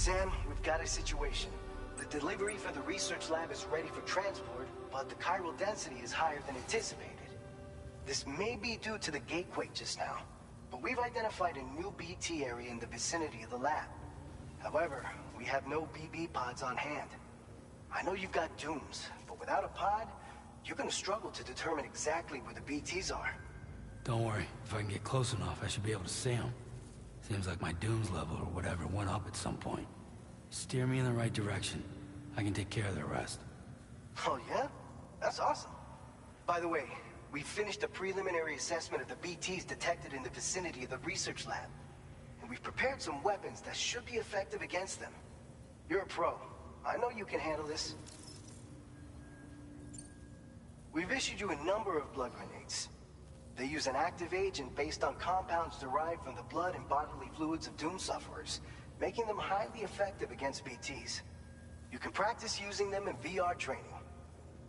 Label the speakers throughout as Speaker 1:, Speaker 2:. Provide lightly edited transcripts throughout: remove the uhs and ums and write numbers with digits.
Speaker 1: Sam, we've got a situation. The delivery for the research lab is ready for transport, but the chiral density is higher than anticipated. This may be due to the gatequake just now, but we've identified a new BT area in the vicinity of the lab. However, we have no BB pods on hand. I know you've got dooms, but without a pod, you're gonna struggle to determine exactly where the BTs are.
Speaker 2: Don't worry, if I can get close enough, I should be able to see them. Seems like my dooms level or whatever went up at some point. Steer me in the right direction. I can take care of the rest.
Speaker 1: Oh yeah? That's awesome. By the way, we finished a preliminary assessment of the BTs detected in the vicinity of the research lab. And we've prepared some weapons that should be effective against them. You're a pro. I know you can handle this. We've issued you a number of blood grenades. They use an active agent based on compounds derived from the blood and bodily fluids of Doom sufferers, making them highly effective against BTs. You can practice using them in VR training.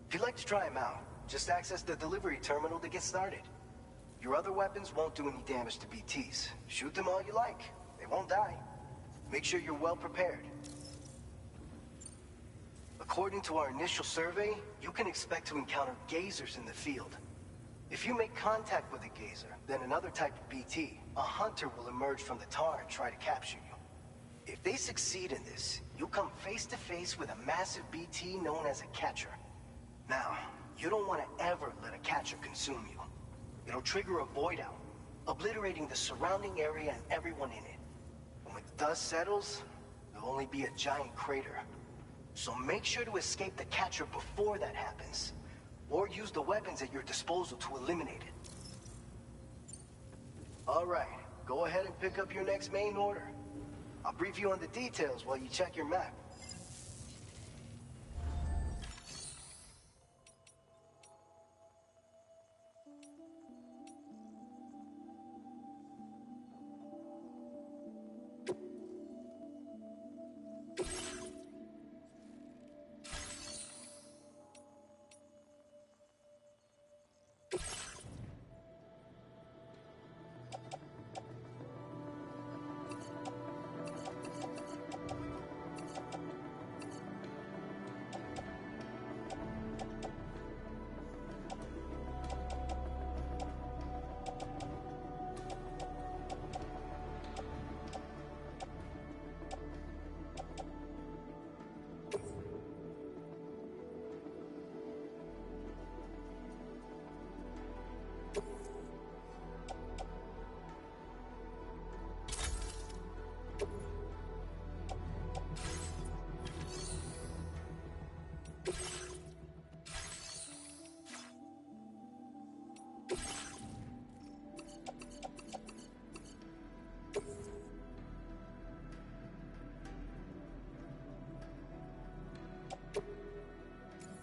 Speaker 1: If you'd like to try them out, just access the delivery terminal to get started. Your other weapons won't do any damage to BTs. Shoot them all you like. They won't die. Make sure you're well prepared. According to our initial survey, you can expect to encounter gazers in the field. If you make contact with a gazer, then another type of BT, a hunter will emerge from the tar and try to capture you. If they succeed in this, you'll come face to face with a massive BT known as a catcher. Now, you don't want to ever let a catcher consume you. It'll trigger a void out, obliterating the surrounding area and everyone in it. And when the dust settles, there'll only be a giant crater. So make sure to escape the catcher before that happens, or use the weapons at your disposal to eliminate it. All right, go ahead and pick up your next main order. I'll brief you on the details while you check your map.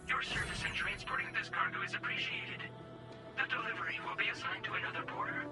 Speaker 3: Your service in transporting this cargo is appreciated. The delivery will be assigned to another porter.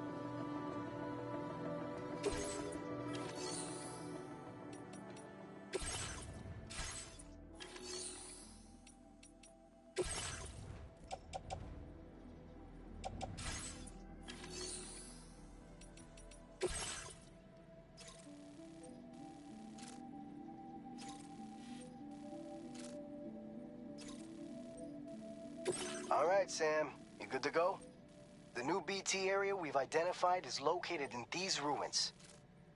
Speaker 1: All right, Sam. You good to go? The new BT area we've identified is located in these ruins.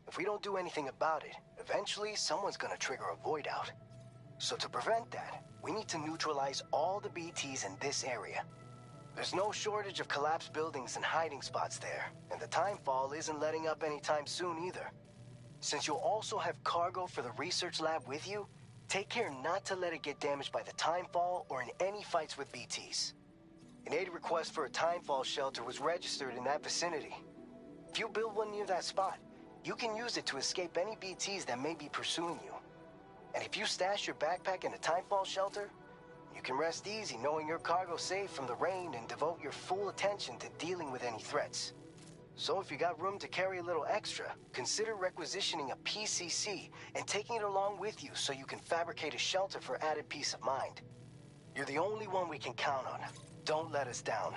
Speaker 1: If we don't do anything about it, eventually someone's gonna trigger a void out. So to prevent that, we need to neutralize all the BTs in this area. There's no shortage of collapsed buildings and hiding spots there, and the timefall isn't letting up anytime soon either. Since you'll also have cargo for the research lab with you, take care not to let it get damaged by the timefall or in any fights with BTs. An aid request for a timefall shelter was registered in that vicinity. If you build one near that spot, you can use it to escape any BTs that may be pursuing you. And if you stash your backpack in a timefall shelter, you can rest easy knowing your cargo's safe from the rain and devote your full attention to dealing with any threats. So if you got room to carry a little extra, consider requisitioning a PCC and taking it along with you so you can fabricate a shelter for added peace of mind. You're the only one we can count on. Don't let us down.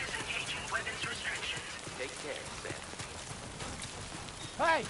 Speaker 3: Disengaging weapons restrictions.
Speaker 4: Take care, Sam.
Speaker 2: Hey!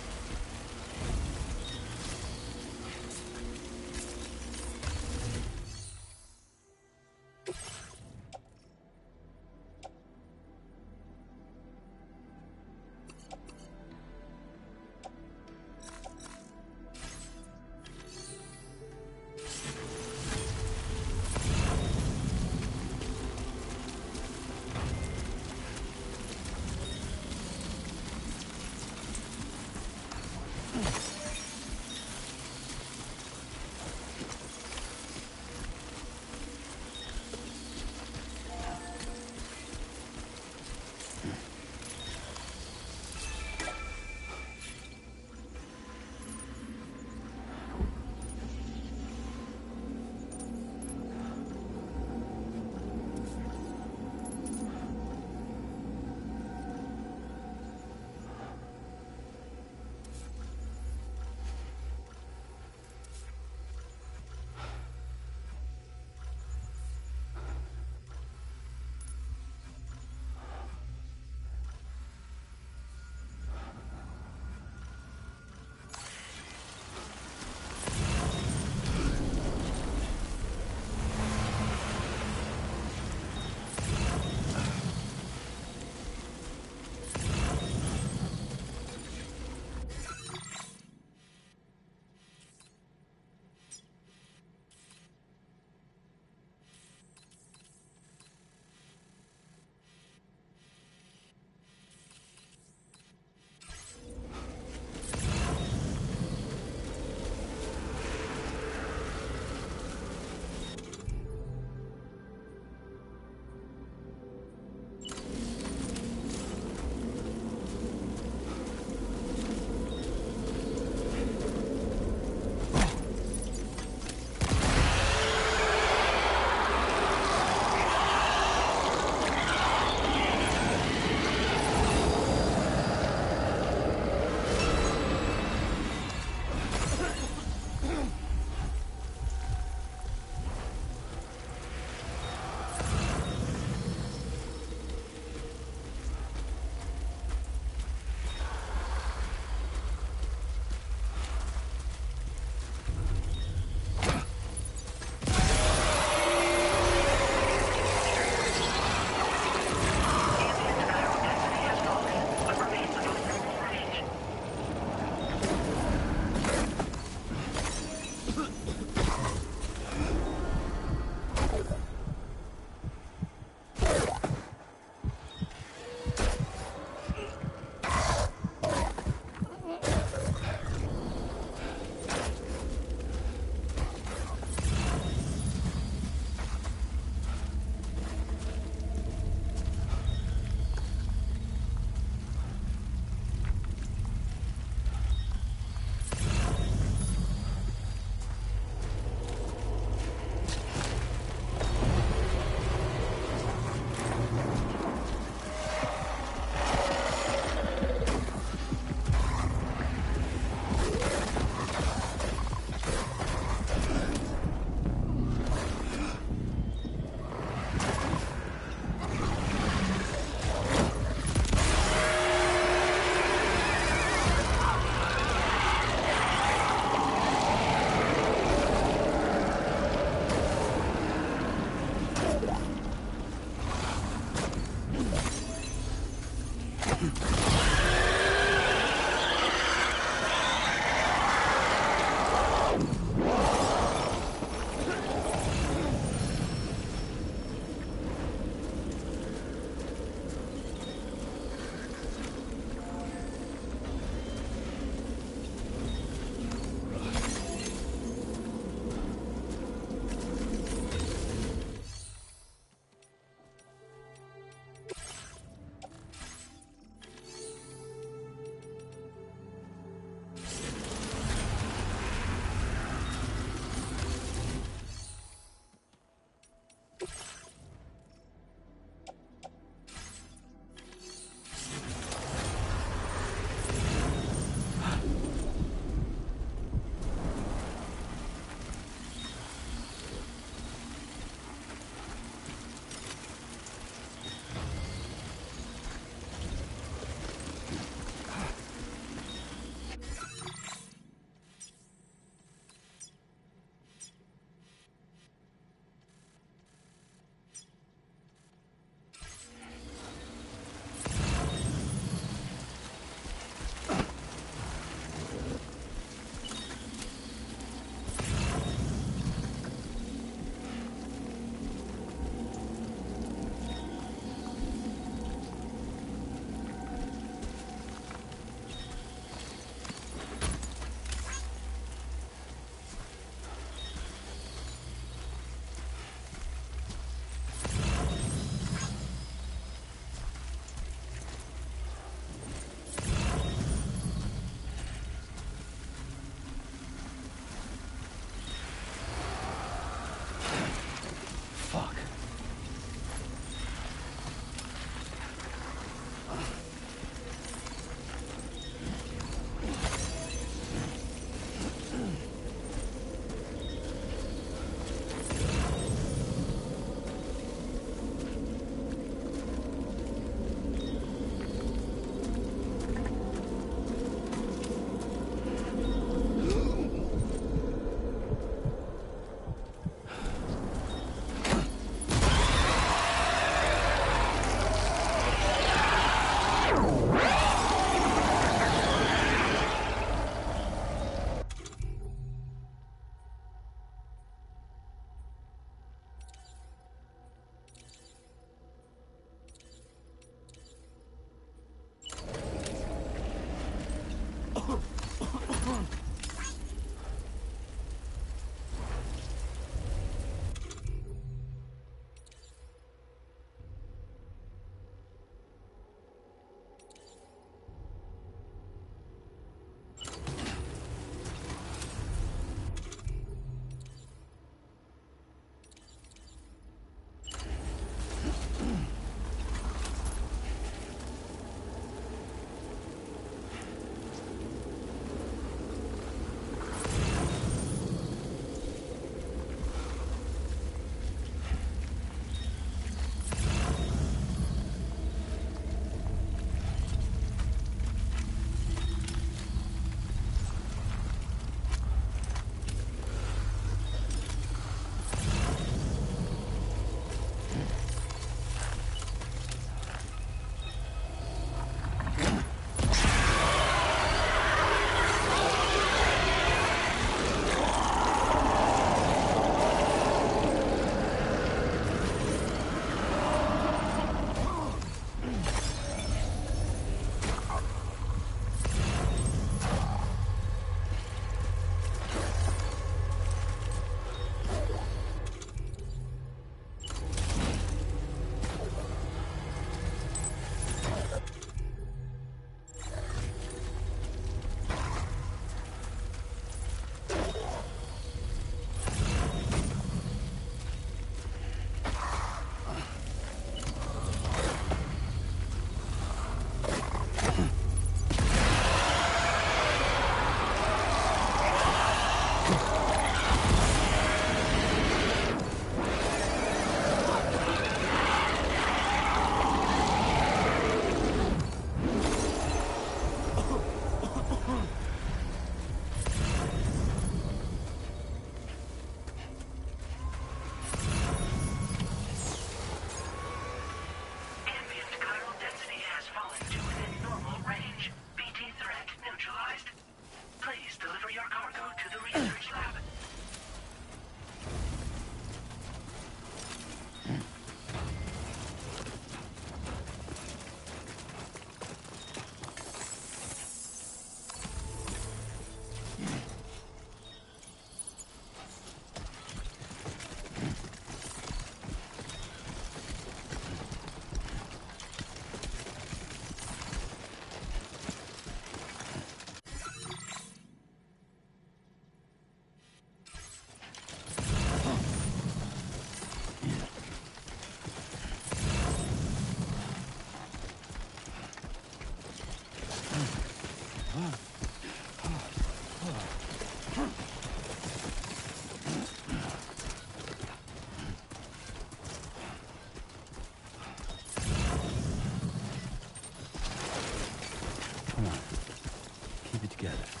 Speaker 2: together.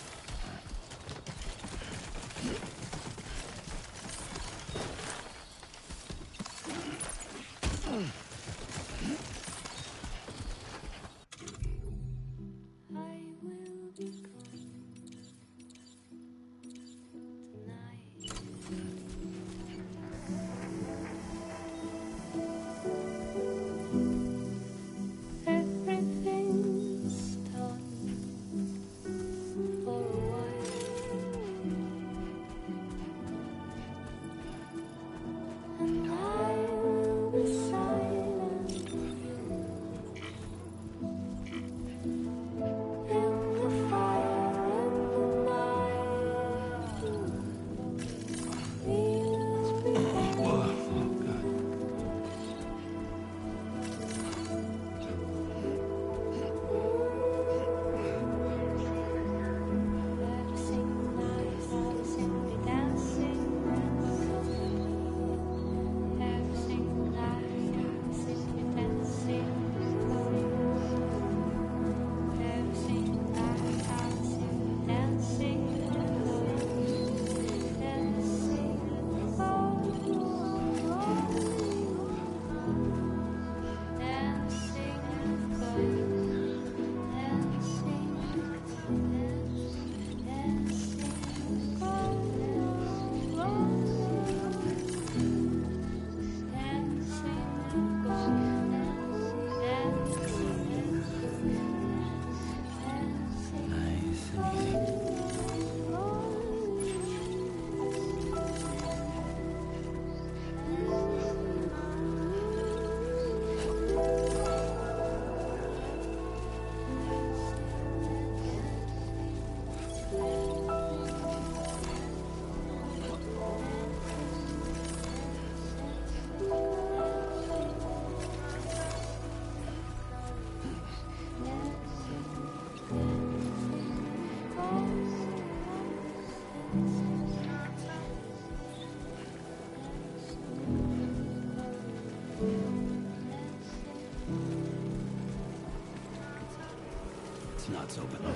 Speaker 2: It's nuts open up.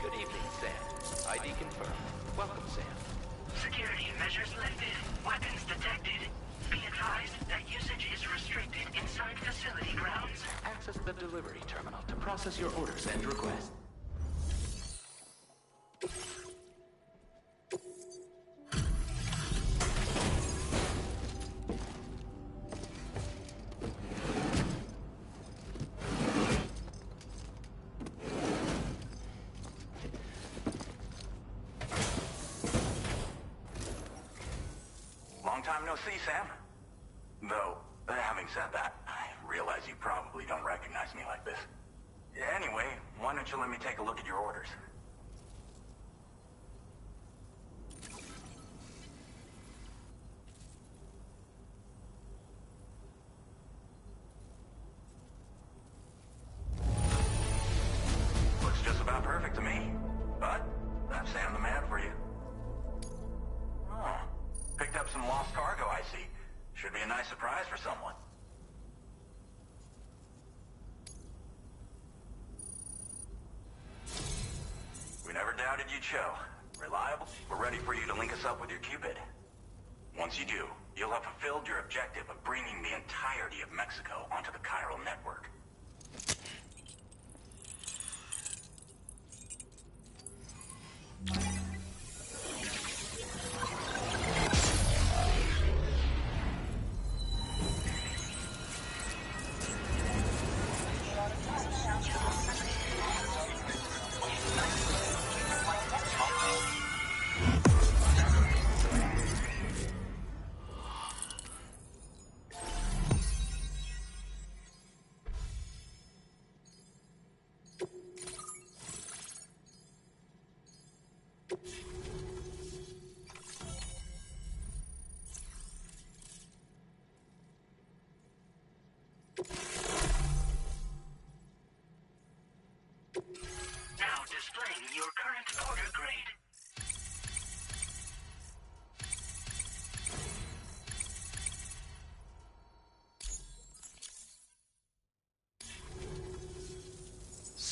Speaker 4: Good evening, Sam. ID confirmed. Welcome, Sam.
Speaker 3: Security measures lifted. Weapons detected. Be advised that usage is restricted inside facility grounds.
Speaker 4: Access the delivery terminal to process your orders and requests.
Speaker 5: Long time no see, Sam. Though, having said that, I realize you probably don't recognize me like this. Anyway, why don't you let me take a look at your orders? Looks just about perfect to me. But, that's Sam the man for you. Oh, picked up some lost cargo, I see. Should be a nice surprise for someone. We never doubted you'd show. Reliable. We're ready for you to link us up with your Cupid. Once you do, you'll have fulfilled your objective of bringing the entirety of Mexico onto the chiral network.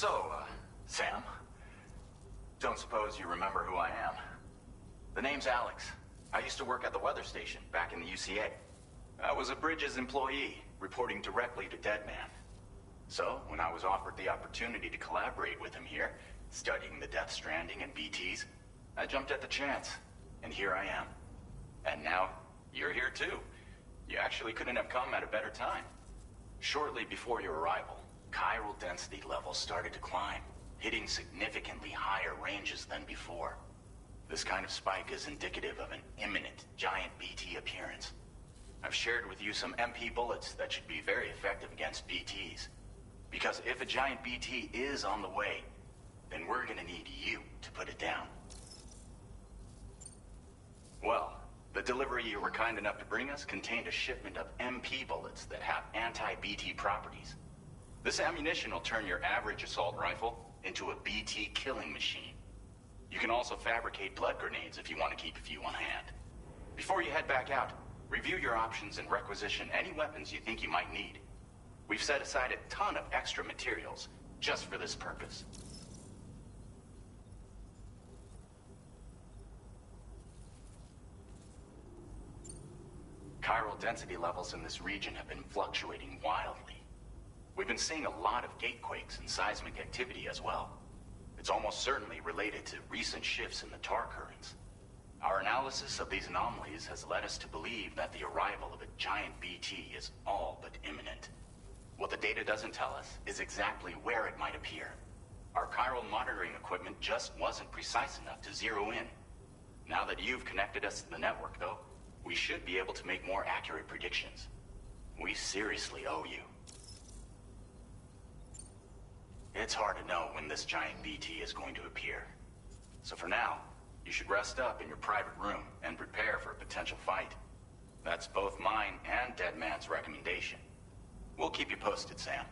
Speaker 5: So, Sam, don't suppose you remember who I am? The name's Alex. I used to work at the weather station back in the UCA. I was a Bridges employee, reporting directly to Deadman. So, when I was offered the opportunity to collaborate with him here, studying the Death Stranding and BTs, I jumped at the chance, and here I am. And now, you're here too. You actually couldn't have come at a better time. Shortly before your arrival, chiral density levels started to climb, hitting significantly higher ranges than before. This kind of spike is indicative of an imminent giant BT appearance. I've shared with you some MP bullets that should be very effective against BTs. Because if a giant BT is on the way, then we're gonna need you to put it down. Well, the delivery you were kind enough to bring us contained a shipment of MP bullets that have anti-BT properties. This ammunition will turn your average assault rifle into a BT killing machine. You can also fabricate blood grenades if you want to keep a few on hand. Before you head back out, review your options and requisition any weapons you think you might need. We've set aside a ton of extra materials just for this purpose. Chiral density levels in this region have been fluctuating wildly. We've been seeing a lot of gatequakes and seismic activity as well. It's almost certainly related to recent shifts in the tar currents. Our analysis of these anomalies has led us to believe that the arrival of a giant BT is all but imminent. What the data doesn't tell us is exactly where it might appear. Our chiral monitoring equipment just wasn't precise enough to zero in. Now that you've connected us to the network, though, we should be able to make more accurate predictions. We seriously owe you. It's hard to know when this giant BT is going to appear. So for now, you should rest up in your private room and prepare for a potential fight. That's both mine and Deadman's recommendation. We'll keep you posted, Sam.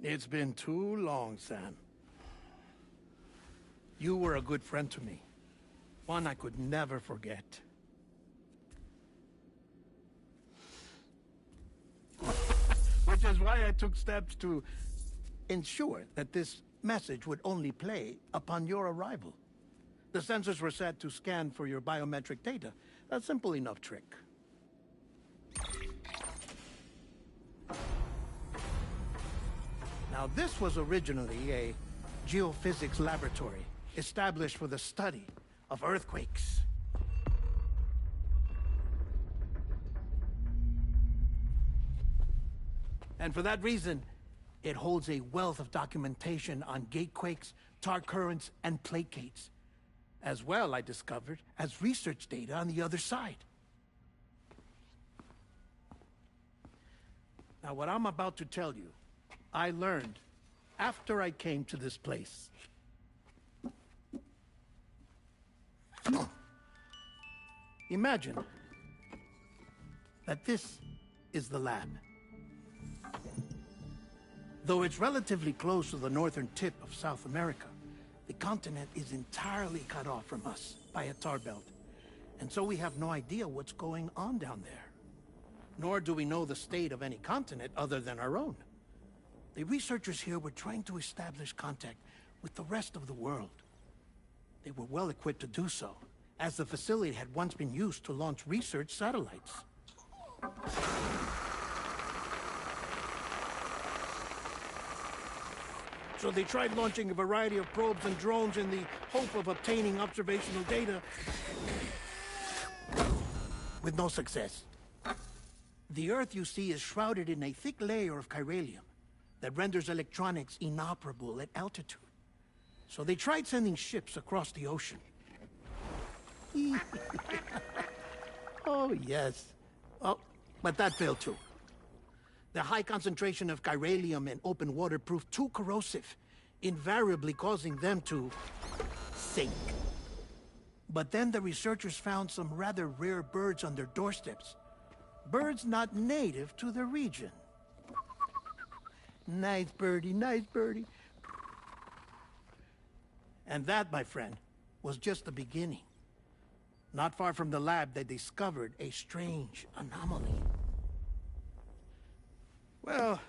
Speaker 6: It's been too long, Sam. You were a good friend to me. One I could never forget. Which is why I took steps to ensure that this message would only play upon your arrival. The sensors were set to scan for your biometric data. A simple enough trick. Now, this was originally a geophysics laboratory established for the study of earthquakes. And for that reason, it holds a wealth of documentation on gatequakes, tar currents, and placates. As well, I discovered, as research data on the other side. Now, what I'm about to tell you, I learned after I came to this place. Imagine that this is the lab. Though it's relatively close to the northern tip of South America, the continent is entirely cut off from us by a tar belt. And so we have no idea what's going on down there. Nor do we know the state of any continent other than our own. The researchers here were trying to establish contact with the rest of the world. They were well equipped to do so, as the facility had once been used to launch research satellites. So they tried launching a variety of probes and drones in the hope of obtaining observational data, with no success. The Earth, you see, is shrouded in a thick layer of chiralium that renders electronics inoperable at altitude. So they tried sending ships across the ocean. Oh, yes. Oh, but that failed too. The high concentration of chiralium in open water proved too corrosive, invariably causing them to sink. But then the researchers found some rather rare birds on their doorsteps. Birds not native to the region. Nice birdie, nice birdie. And that, my friend, was just the beginning. Not far from the lab, they discovered a strange anomaly. Well,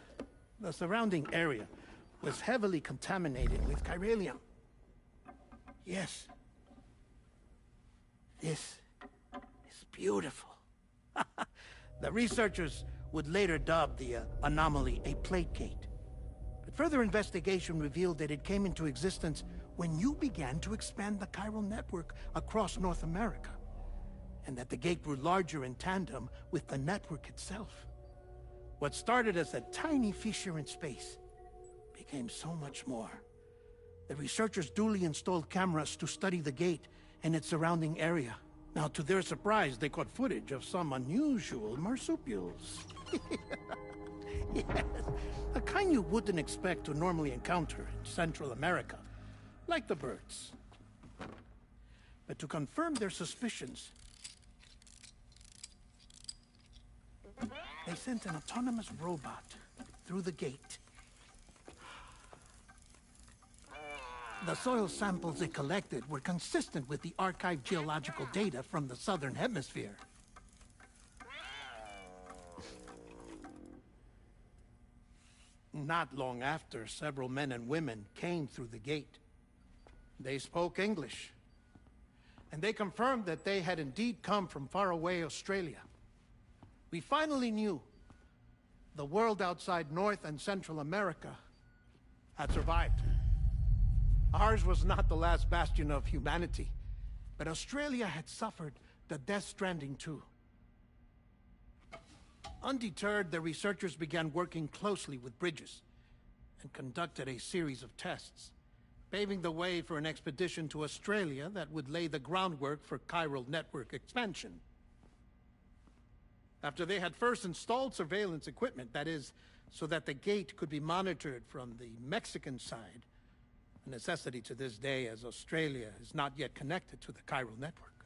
Speaker 6: the surrounding area was heavily contaminated with chiralium. Yes. This is beautiful. The researchers would later dub the anomaly a plate gate. But further investigation revealed that it came into existence when you began to expand the chiral network across North America, and that the gate grew larger in tandem with the network itself. What started as a tiny fissure in space became so much more. The researchers duly installed cameras to study the gate and its surrounding area. Now, to their surprise, they caught footage of some unusual marsupials. Yes, a kind you wouldn't expect to normally encounter in Central America, like the birds. But to confirm their suspicions, they sent an autonomous robot through the gate. The soil samples it collected were consistent with the archived geological data from the southern hemisphere. Not long after, several men and women came through the gate. They spoke English, and they confirmed that they had indeed come from faraway Australia. We finally knew the world outside North and Central America had survived. Ours was not the last bastion of humanity, but Australia had suffered the death stranding too. Undeterred, the researchers began working closely with Bridges and conducted a series of tests, paving the way for an expedition to Australia that would lay the groundwork for chiral network expansion. After they had first installed surveillance equipment, that is, so that the gate could be monitored from the Mexican side, a necessity to this day as Australia is not yet connected to the chiral network.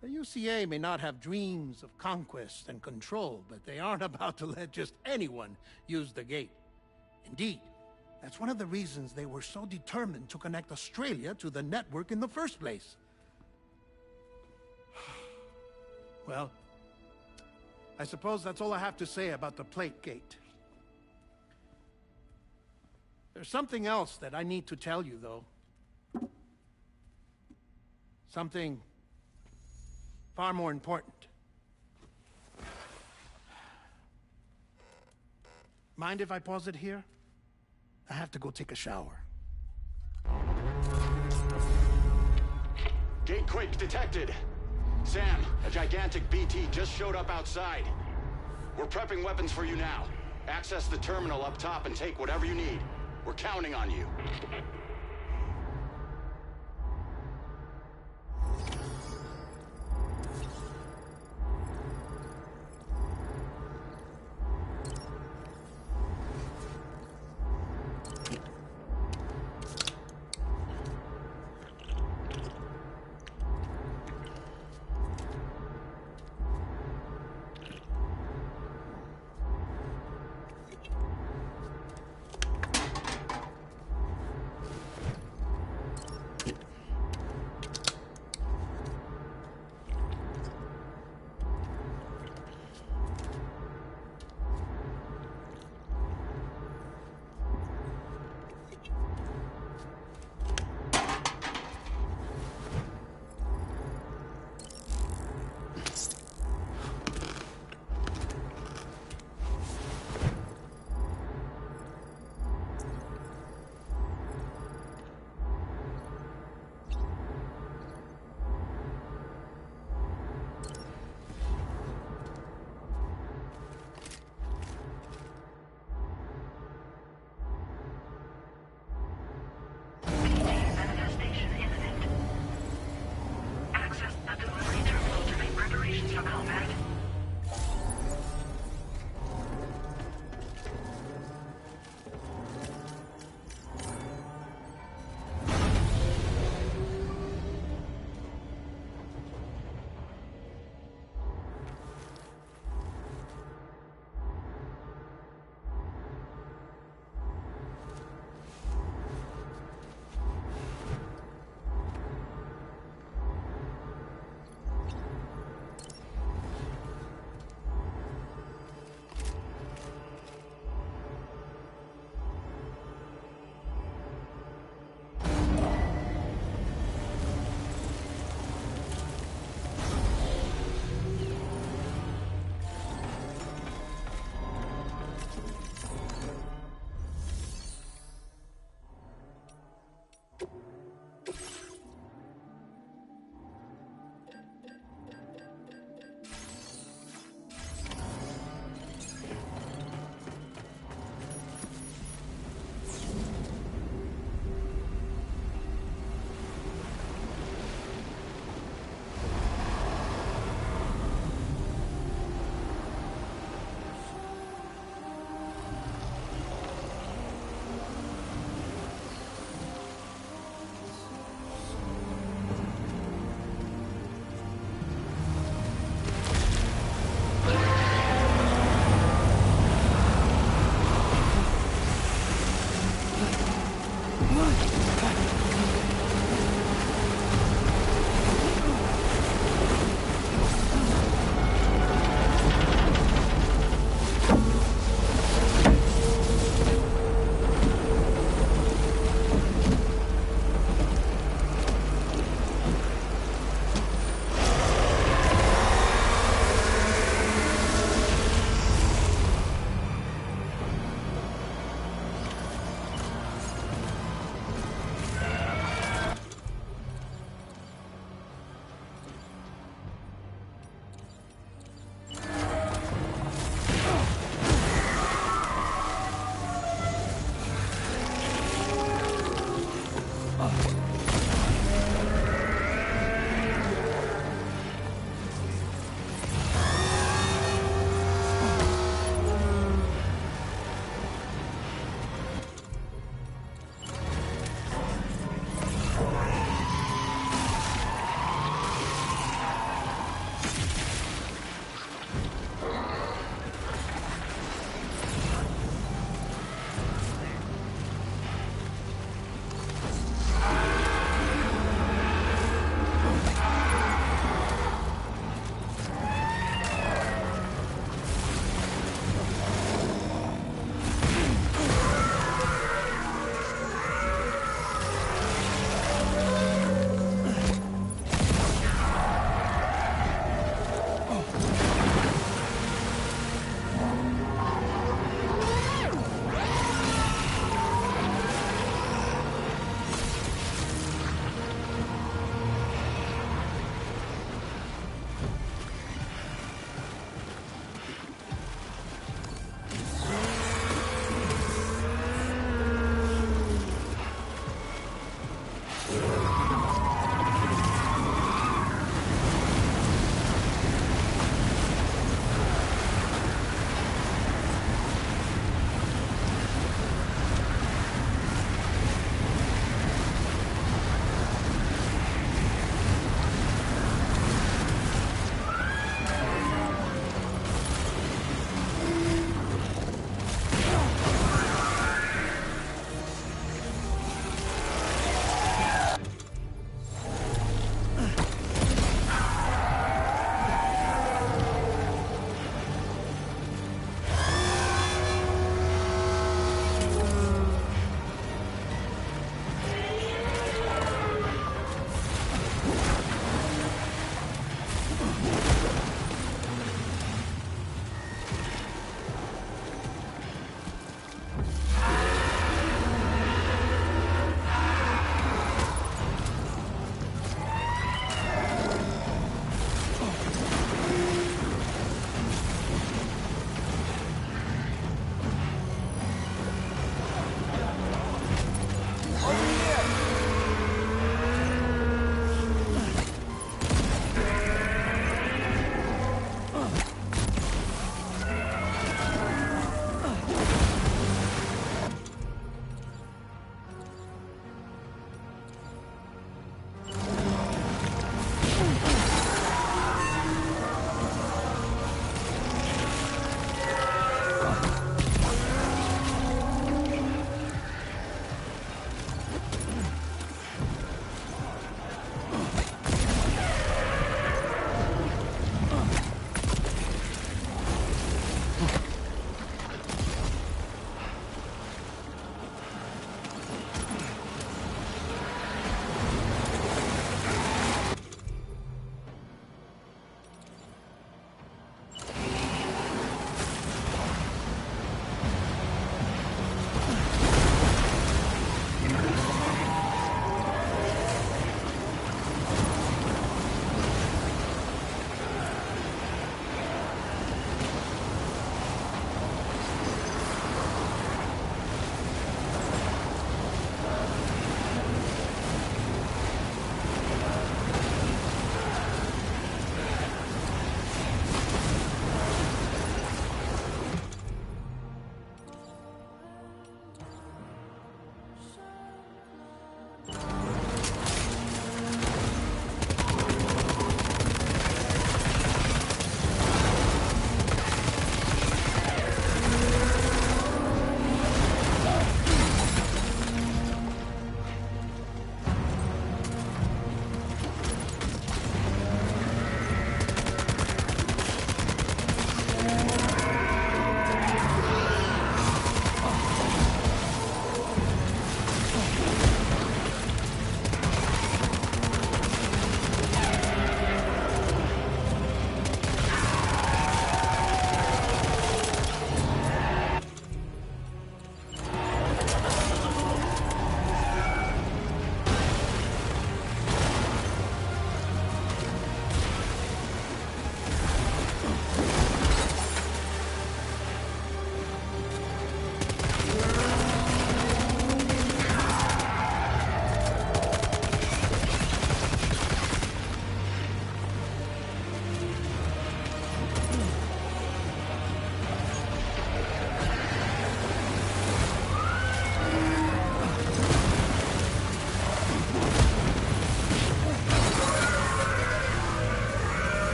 Speaker 6: The UCA may not have dreams of conquest and control, but they aren't about to let just anyone use the gate. Indeed, that's one of the reasons they were so determined to connect Australia to the network in the first place. Well, I suppose that's all I have to say about the plate gate. There's something else that I need to tell you, though. Something far more important. Mind if I pause it here? I have to go take a shower.
Speaker 7: Gatequake detected. Sam, a gigantic BT just showed up outside. We're prepping weapons for you now. Access the terminal up top and take whatever you need. We're counting on you.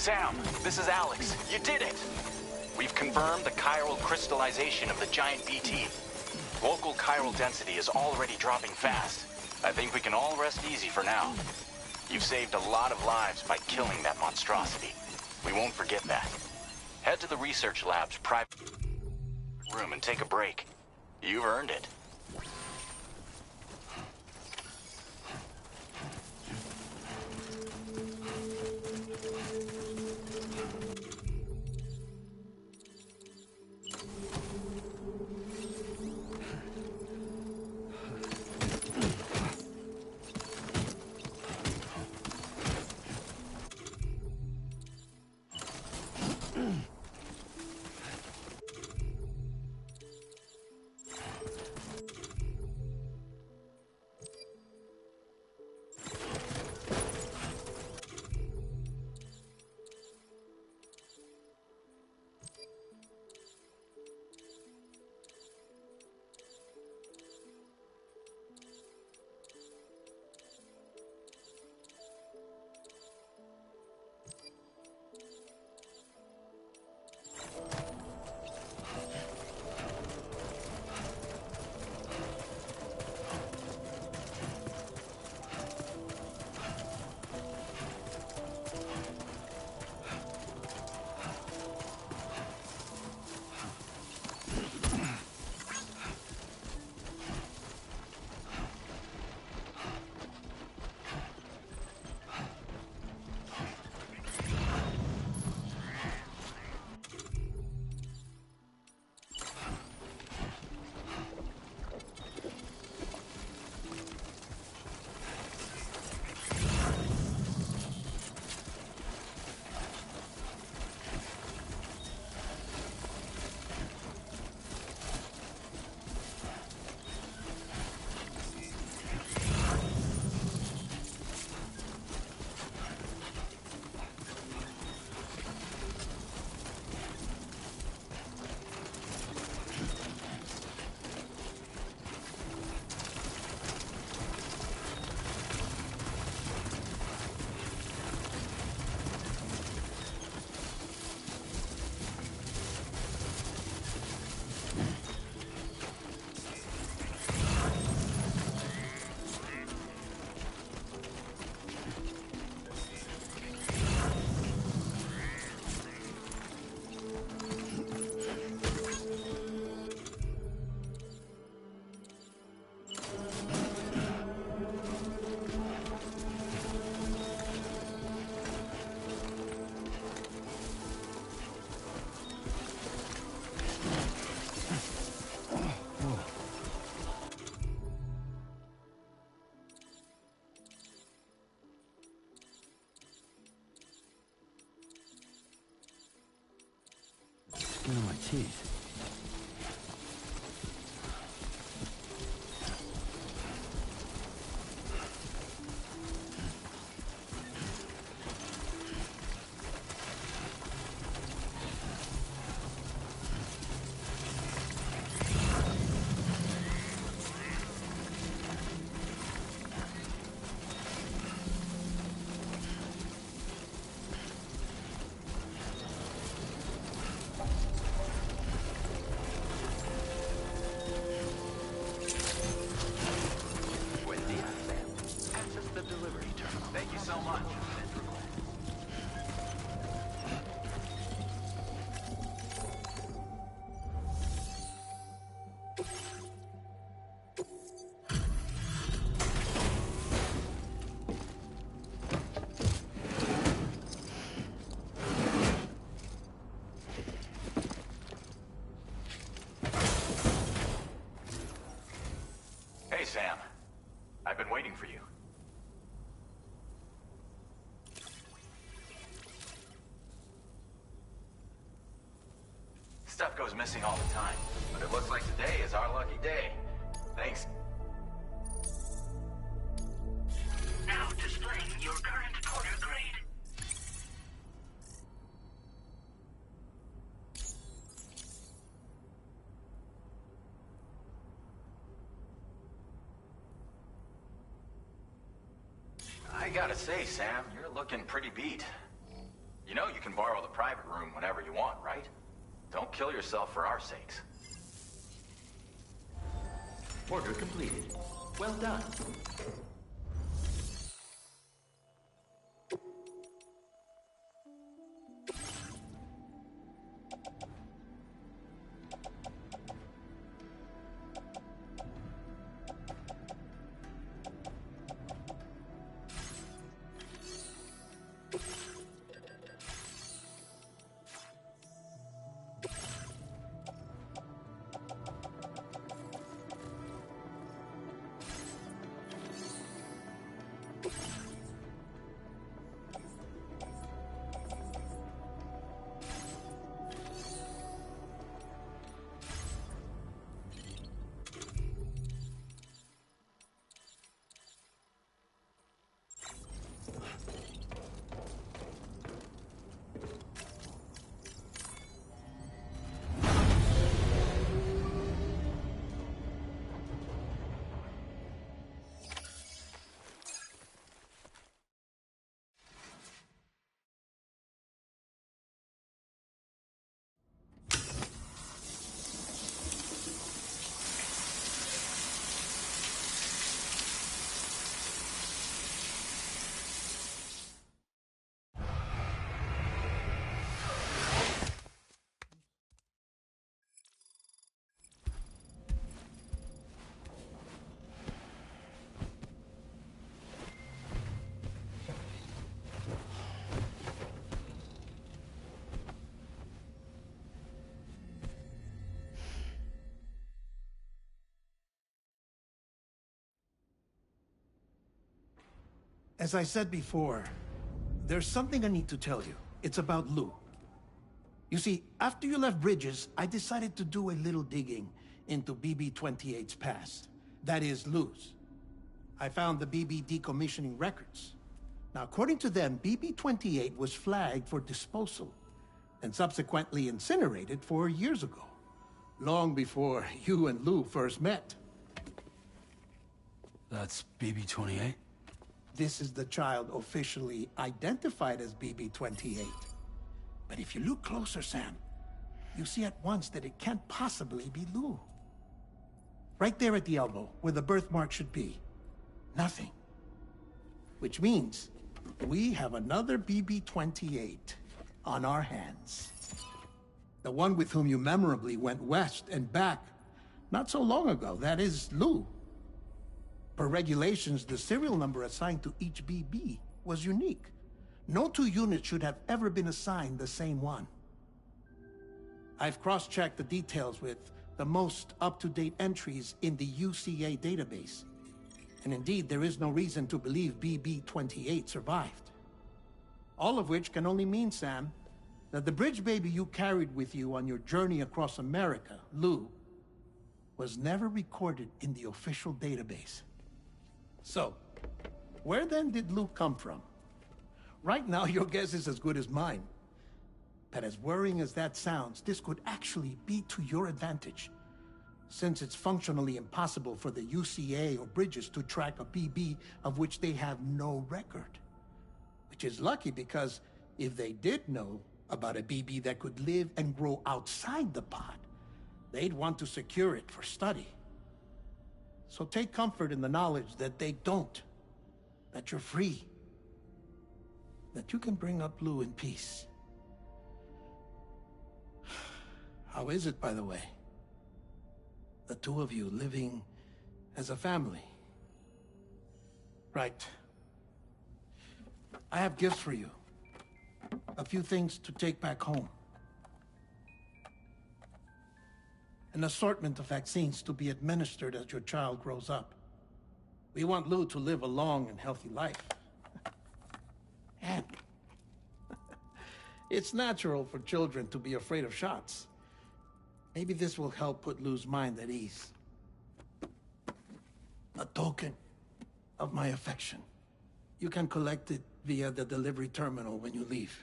Speaker 4: Sam, this is Alex. You did it! We've confirmed the chiral crystallization of the giant BT. Local chiral density is already dropping fast. I think we can all rest easy for now. You've saved a lot of lives by killing that monstrosity. We won't forget that. Head to the research lab's private room and take a break. You've earned it.
Speaker 2: Skin on my teeth.
Speaker 4: Hey, Sam. I've been waiting for you. Stuff goes missing all the time, but it looks like today is our lucky day. Thanks.
Speaker 3: Now displaying your current quarter grade.
Speaker 4: I gotta say, Sam, you're looking pretty beat. You know you can borrow the private room whenever you want, right? Don't kill yourself for our sakes.
Speaker 8: Order completed. Well done.
Speaker 6: As I said before, there's something I need to tell you. It's about Lou. You see, after you left Bridges, I decided to do a little digging into BB-28's past. That is, Lou's. I found the BB decommissioning records. Now, according to them, BB-28 was flagged for disposal and subsequently incinerated 4 years ago, long before you and Lou first met.
Speaker 2: That's BB-28?
Speaker 6: This is the child officially identified as BB-28. But if you look closer, Sam, you see at once that it can't possibly be Lou. Right there at the elbow, where the birthmark should be. Nothing. Which means we have another BB-28 on our hands. The one with whom you memorably went west and back not so long ago. That is Lou. Per regulations, the serial number assigned to each BB was unique. No two units should have ever been assigned the same one. I've cross-checked the details with the most up-to-date entries in the UCA database. And indeed, there is no reason to believe BB-28 survived. All of which can only mean, Sam, that the bridge baby you carried with you on your journey across America, Lou, was never recorded in the official database. So, where then did Lou come from? Right now, your guess is as good as mine. But as worrying as that sounds, this could actually be to your advantage, since it's functionally impossible for the UCA or Bridges to track a BB of which they have no record. Which is lucky, because if they did know about a BB that could live and grow outside the pod, they'd want to secure it for study. So take comfort in the knowledge that they don't, that you're free, that you can bring up Lou in peace. How is it, by the way? The two of you living as a family. Right. I have gifts for you. A few things to take back home. An assortment of vaccines to be administered as your child grows up. We want Lou to live a long and healthy life. And it's natural for children to be afraid of shots. Maybe this will help put Lou's mind at ease. A token of my affection. You can collect it via the delivery terminal when you leave.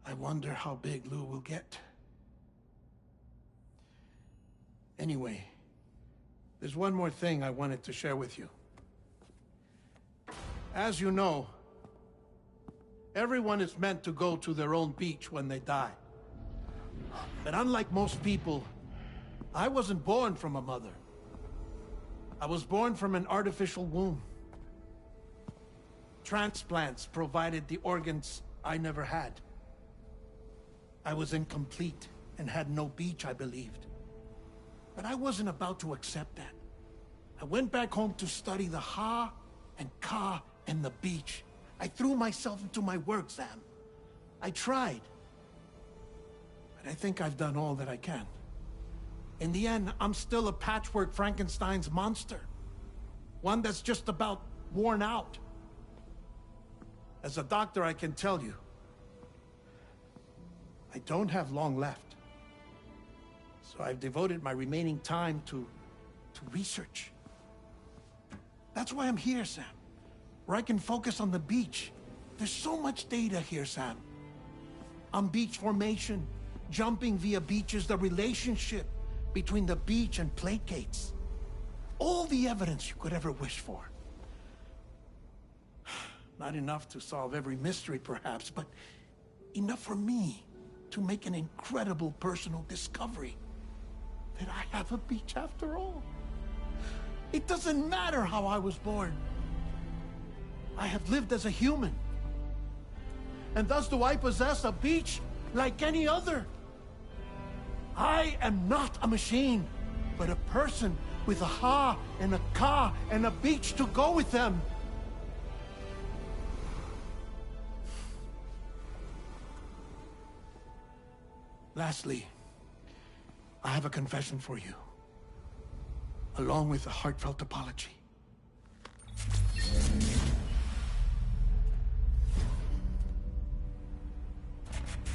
Speaker 6: I wonder how big Lou will get. Anyway, there's one more thing I wanted to share with you. As you know, Everyone is meant to go to their own beach when they die. But unlike most people, I wasn't born from a mother. I was born from an artificial womb. Transplants provided the organs I never had. I was incomplete and had no beach, I believed. But I wasn't about to accept that. I went back home to study the Ha and Ka and the beach. I threw myself into my work, Sam. I tried. But I think I've done all that I can. In the end, I'm still a patchwork Frankenstein's monster. One that's just about worn out. As a doctor, I can tell you, I don't have long left. So I've devoted my remaining time to research. That's why I'm here, Sam. Where I can focus on the beach. There's so much data here, Sam. On beach formation, jumping via beaches, the relationship between the beach and plate gates. All the evidence you could ever wish for. Not enough to solve every mystery, perhaps, but enough for me to make an incredible personal discovery. That I have a beach after all. It doesn't matter how I was born. I have lived as a human. And thus do I possess a beach like any other. I am not a machine, but a person with a Ha and a Ka and a beach to go with them. Lastly, I have a confession for you, along with a heartfelt apology.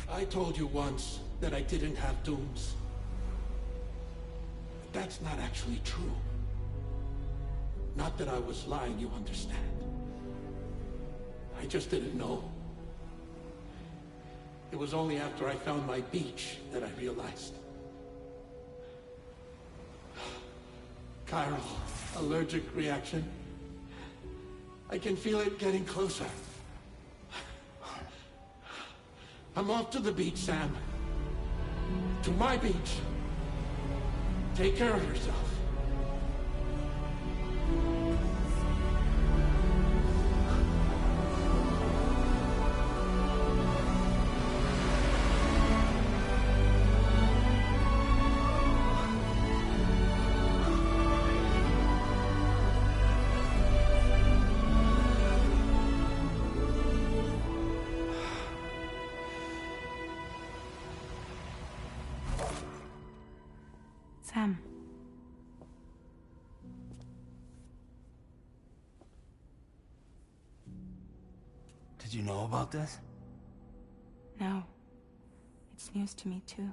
Speaker 6: I told you once that I didn't have dooms. But that's not actually true. Not that I was lying, you understand. I just didn't know. It was only after I found my beach that I realized. Chiral allergic reaction. I can feel it getting closer. I'm off to the beach, Sam. To my beach. Take care of yourself.
Speaker 9: Sam.
Speaker 2: Did you know about this?
Speaker 9: No. It's news to me, too.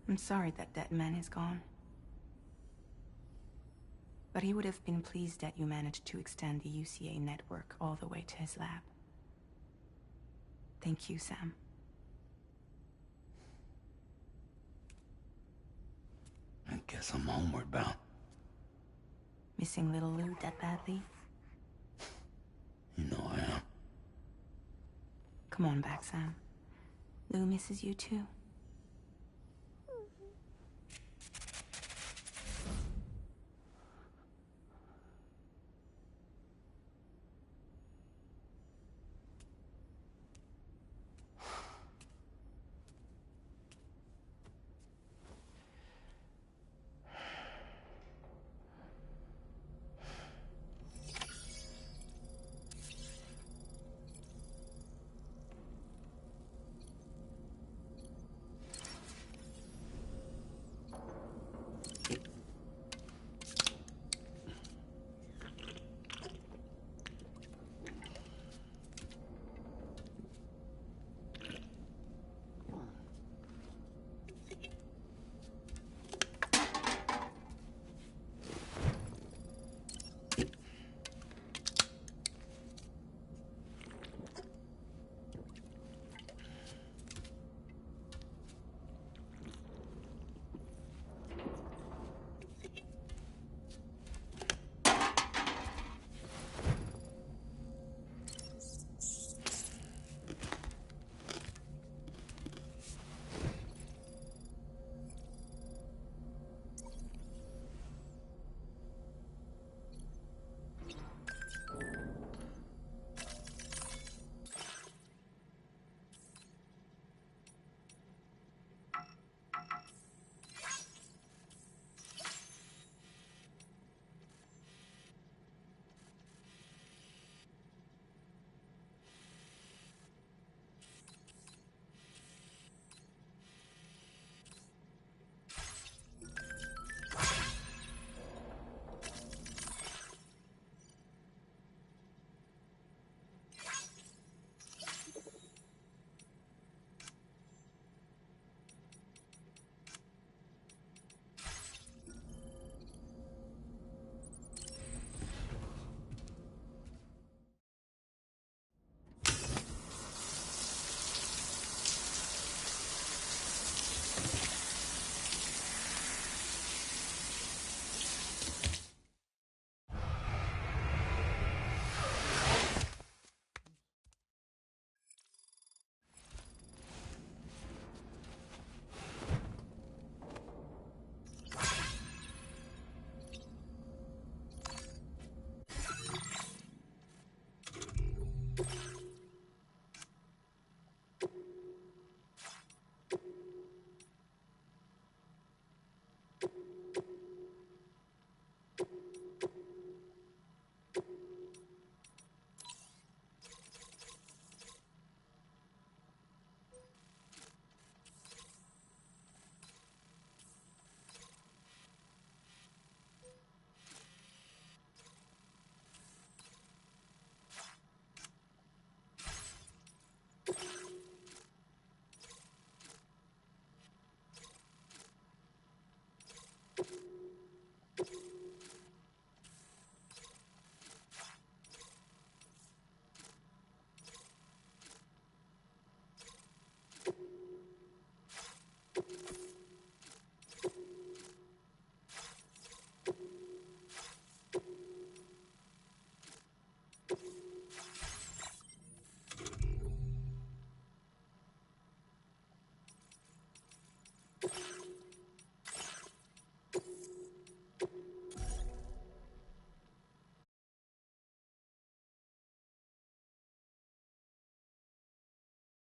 Speaker 9: I'm sorry that that man is gone. But he would have been pleased that you managed to extend the UCA network all the way to his lab. Thank you, Sam.
Speaker 2: I guess I'm homeward bound.
Speaker 9: Missing little Lou that badly?
Speaker 2: You know I am.
Speaker 9: Come on back, Sam. Lou misses you too.